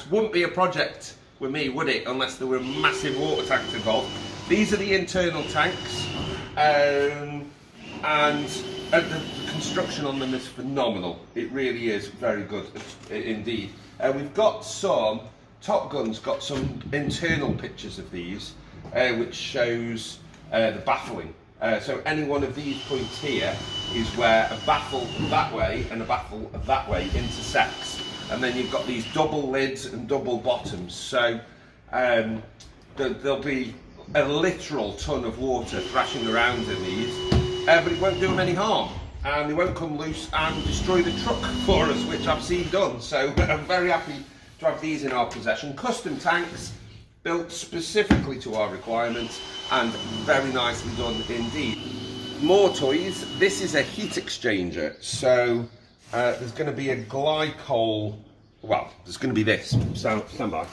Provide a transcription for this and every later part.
wouldn't be a project with me, would it, unless there were massive water tanks involved. These are the internal tanks, and the construction on them is phenomenal. It really is very good indeed. We've got some, Top Gun's got some internal pictures of these, which shows the baffling. So any one of these points here is where a baffle that way and a baffle that way intersects. And then you've got these double lids and double bottoms. So there'll be a literal ton of water thrashing around in these, but it won't do them any harm. And they won't come loose and destroy the truck for us, which I've seen done. So I'm very happy to have these in our possession. Custom tanks, built specifically to our requirements, and very nicely done indeed. More toys. This is a heat exchanger. So there's going to be a glycol, well, there's going to be this, stand by.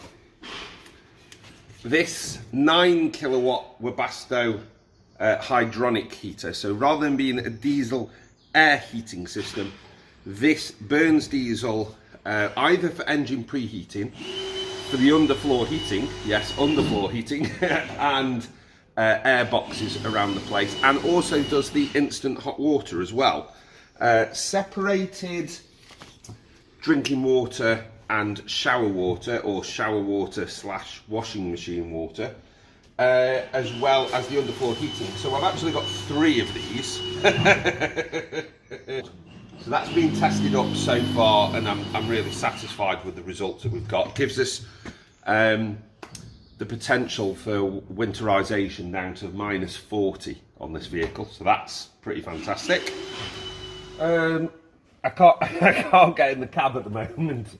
This 9 kilowatt Webasto hydronic heater. So rather than being a diesel air heating system, this burns diesel either for engine preheating, for the underfloor heating, yes, underfloor heating, and air boxes around the place, and also does the instant hot water as well. Separated drinking water and shower water, or shower water / washing machine water, as well as the underfloor heating. So I've actually got 3 of these. So that's been tested up so far, and I'm really satisfied with the results that we've got. It gives us the potential for winterization down to -40 on this vehicle, so that's pretty fantastic. I can't get in the cab at the moment,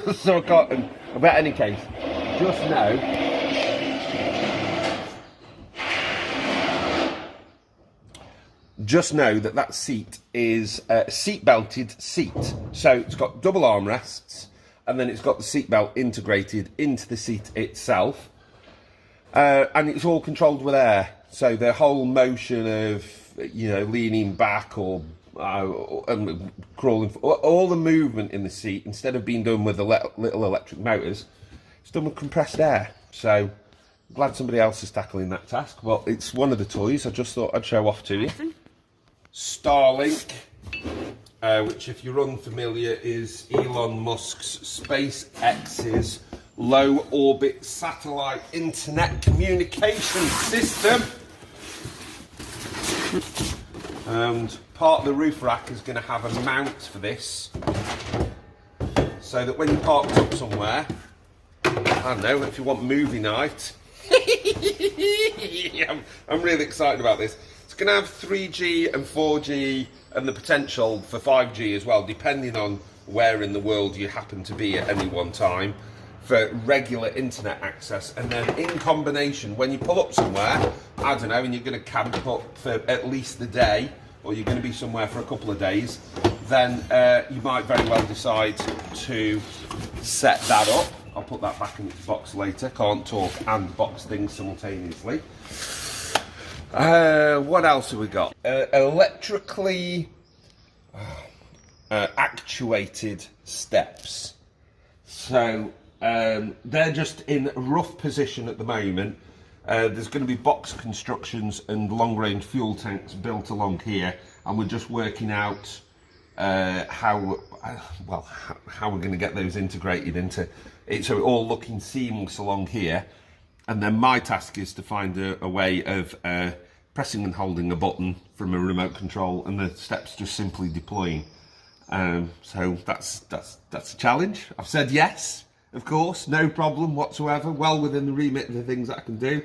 so I can't. But in any case, just know that that seat is a seat-belted seat. So it's got double armrests, and then it's got the seat belt integrated into the seat itself, and it's all controlled with air. So the whole motion of, you know, leaning back or crawling, all the movement in the seat, instead of being done with the little electric motors, it's done with compressed air. So I'm glad somebody else is tackling that task. Well, it's one of the toys I just thought I'd show off to you. Starlink, which, if you're unfamiliar, is Elon Musk's SpaceX's low orbit satellite internet communication system. And part of the roof rack is going to have a mount for this, so that when you're parked up somewhere, I don't know, if you want movie night, I'm really excited about this. It's going to have 3G and 4G and the potential for 5G as well, depending on where in the world you happen to be at any one time, for regular internet access. And then in combination, when you pull up somewhere, I don't know, and you're going to camp up for at least the day, or you're going to be somewhere for a couple of days, then you might very well decide to set that up. I'll put that back in its box later. Can't talk and box things simultaneously. What else have we got? Electrically actuated steps. So they're just in rough position at the moment. There's going to be box constructions and long-range fuel tanks built along here, and we're just working out how we're going to get those integrated into it, so it all looking seamless along here. And then my task is to find a way of pressing and holding a button from a remote control, and the steps just simply deploying. So that's a challenge. I've said yes, of course, no problem whatsoever, well within the remit of the things that I can do.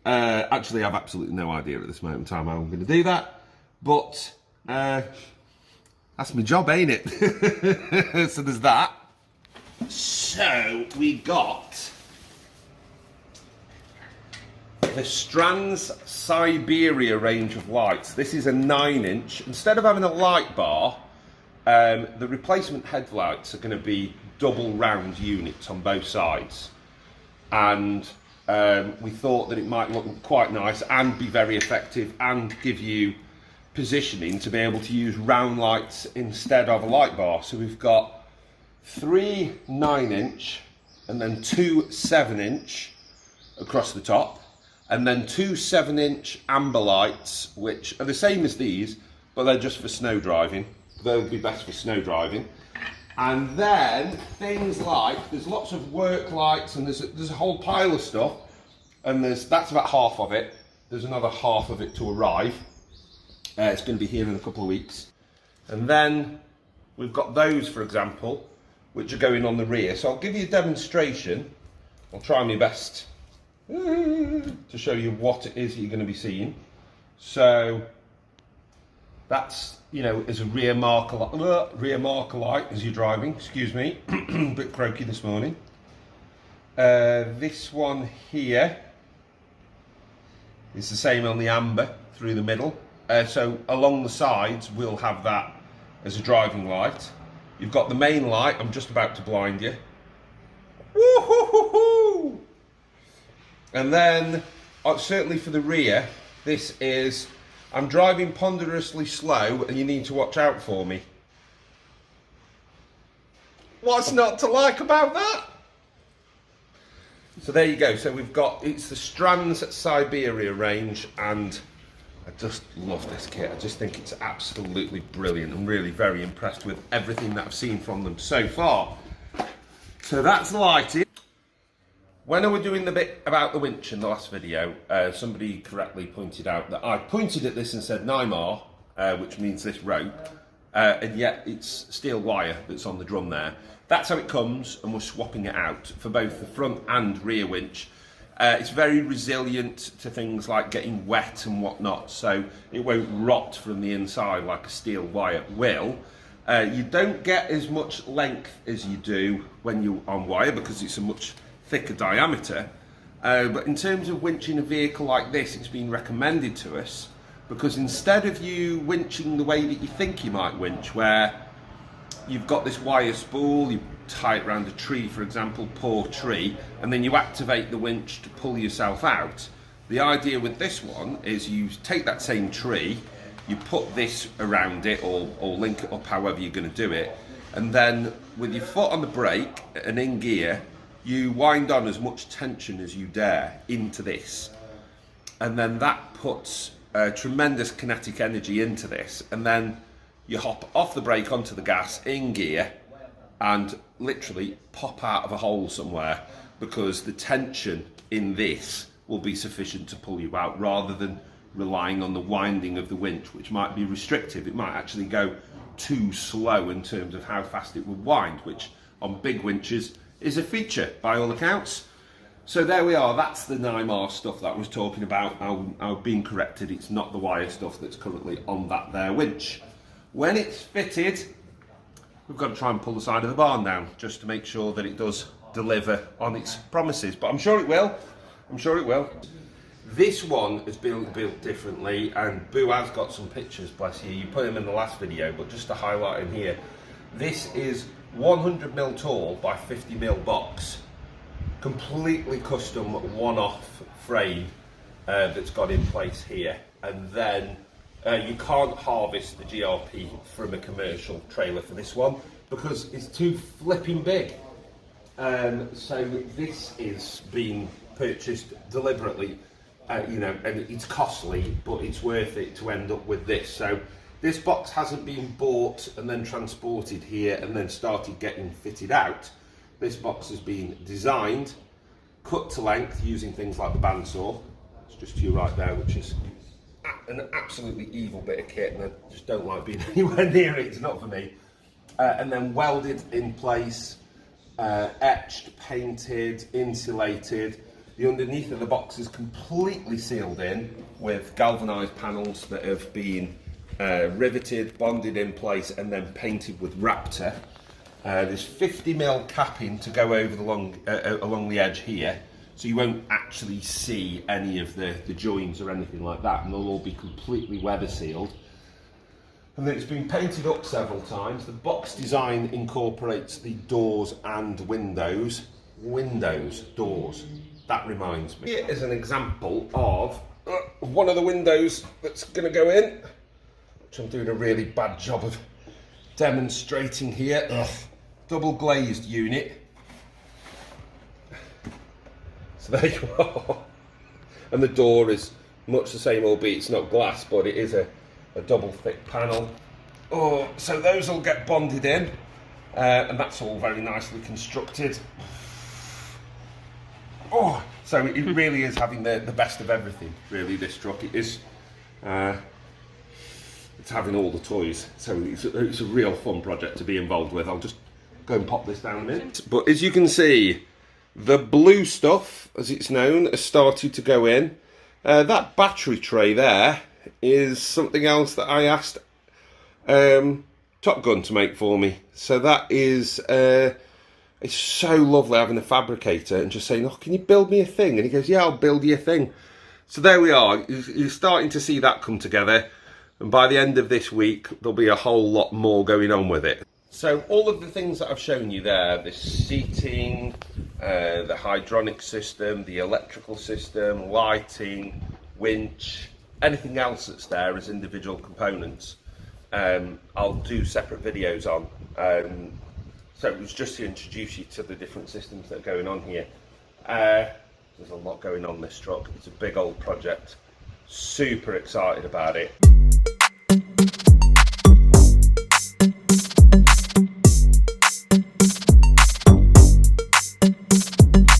Actually, I've absolutely no idea at this moment in time how I'm going to do that, but that's my job, ain't it? So there's that. So we got the Strands Siberia range of lights. This is a 9-inch. Instead of having a light bar, the replacement headlights are going to be double round units on both sides, and we thought that it might look quite nice and be very effective and give you positioning to be able to use round lights instead of a light bar. So we've got 3 9-inch and then 2 7-inch across the top, and then 2 7-inch amber lights, which are the same as these, but they're just for snow driving. They'll be best for snow driving. And then things like, there's lots of work lights, and there's a whole pile of stuff, and that's about half of it. There's another half of it to arrive. It's going to be here in a couple of weeks. And then we've got those, for example, which are going on the rear. So I'll give you a demonstration. I'll try my best to show you what it is you're going to be seeing. So that's, you know, as a rear marker light as you're driving. Excuse me, a bit croaky this morning. This one here is the same on the amber through the middle. So along the sides we'll have that as a driving light. You've got the main light. I'm just about to blind you. Woo-hoo-hoo-hoo! And then certainly for the rear, this is, I'm driving ponderously slow and you need to watch out for me. What's not to like about that? So there you go. So we've got, it's the Strands Siberia range, and I just love this kit. I just think it's absolutely brilliant. I'm really very impressed with everything that I've seen from them so far. So that's lighting. When I was doing the bit about the winch in the last video, somebody correctly pointed out that I pointed at this and said Nymar, which means this rope, and yet it's steel wire that's on the drum there. That's how it comes, and we're swapping it out for both the front and rear winch. It's very resilient to things like getting wet and whatnot, so it won't rot from the inside like a steel wire will. You don't get as much length as you do when you're on wire because it's a much thicker diameter, but in terms of winching a vehicle like this, it's been recommended to us because instead of you winching the way that you think you might winch, where you've got this wire spool, you tie it around a tree, for example, poor tree, and then you activate the winch to pull yourself out. The idea with this one is you take that same tree, you put this around it or link it up however you're going to do it, and then with your foot on the brake and in gear, you wind on as much tension as you dare into this, and then that puts tremendous kinetic energy into this, and then you hop off the brake onto the gas in gear and literally pop out of a hole somewhere because the tension in this will be sufficient to pull you out, rather than relying on the winding of the winch, which might be restrictive. It might actually go too slow in terms of how fast it would wind, which on big winches is a feature by all accounts. So there we are, that's the Nymar stuff that I was talking about. I've been corrected, it's not the wire stuff that's currently on that there winch. When it's fitted, we've got to try and pull the side of the barn down just to make sure that it does deliver on its promises, but I'm sure it will. I'm sure it will. This one has been built differently, and Boo has got some pictures, bless you. You put him in the last video, but just to highlight him here, this is 100mm tall by 50mm box, completely custom one-off frame that's got in place here, and then you can't harvest the GRP from a commercial trailer for this one because it's too flipping big. So this is being purchased deliberately, you know, and it's costly, but it's worth it to end up with this. So this box hasn't been bought and then transported here and then started getting fitted out. This box has been designed, cut to length using things like the bandsaw. It's just to your right there, which is an absolutely evil bit of kit, and I just don't like being anywhere near it. It's not for me. And then welded in place, etched, painted, insulated. The underneath of the box is completely sealed in with galvanised panels that have been riveted, bonded in place, and then painted with Raptor. There's 50mm capping to go over the along the edge here, so you won't actually see any of the joins or anything like that, and they'll all be completely weather sealed. And then it's been painted up several times. The box design incorporates the doors and windows. Doors. That reminds me. Here is an example of one of the windows that's going to go in, which I'm doing a really bad job of demonstrating here. double glazed unit. So there you are. And the door is much the same, albeit it's not glass, but it is a double thick panel. Oh, so those will get bonded in, and that's all very nicely constructed. Oh, so it really is having the best of everything, really, this truck. It is, it's having all the toys, so it's a real fun project to be involved with. I'll just go and pop this down a minute. But as you can see, the blue stuff, as it's known, has started to go in. That battery tray there is something else that I asked Top Gun to make for me. So that is, it's so lovely having a fabricator and just saying, oh, can you build me a thing? And he goes, yeah, I'll build you a thing. So there we are. You're starting to see that come together. And by the end of this week, there'll be a whole lot more going on with it. So all of the things that I've shown you there, the seating, the hydronic system, the electrical system, lighting, winch, anything else that's there as individual components, I'll do separate videos on. So it was just to introduce you to the different systems that are going on here. There's a lot going on this truck. It's a big old project. Super excited about it.